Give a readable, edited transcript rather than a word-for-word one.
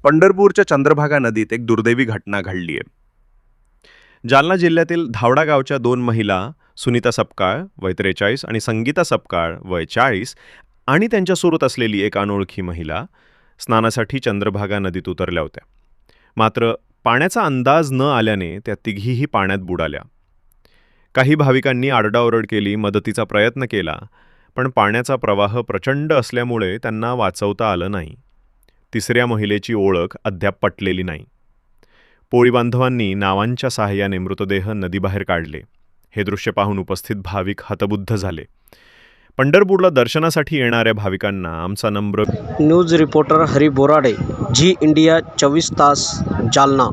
पंढरपूरच्या चंद्रभागा नदीत एक दुर्दैवी घटना घडली आहे. जालना जिल्ह्यातील धावडा गावच्या 2 महिला सुनीता सपकाळ वय 43 आणि संगीता सपकाळ वय 40 आणि त्यांच्यासोबत असलेली एक अनोळखी महिला स्नानासाठी चंद्रभागा नदीत उतरल्या होत्या. मात्र पाण्याचा अंदाज न आल्याने त्या तिघीही पाण्यात बुडाल्या. काही भाविकांनी आरडाओरड केली, मदतीचा प्रयत्न केला, पण पाण्याचा प्रवाह प्रचंड असल्यामुळे त्यांना वाचवता आलं नाही. तिसऱ्या महिलेची ओळख अद्याप पटलेली नाही. पोळी बांधवांनी नावांच्या सहाय्याने मृतदेह नदीबाहेर काढले. हे दृश्य पाहून उपस्थित भाविक हतबुद्ध झाले. पंढरपूरला दर्शनासाठी येणाऱ्या भाविकांना आमचा नम्र news reporter Hari Borade, Zee India 24 तास, जालना.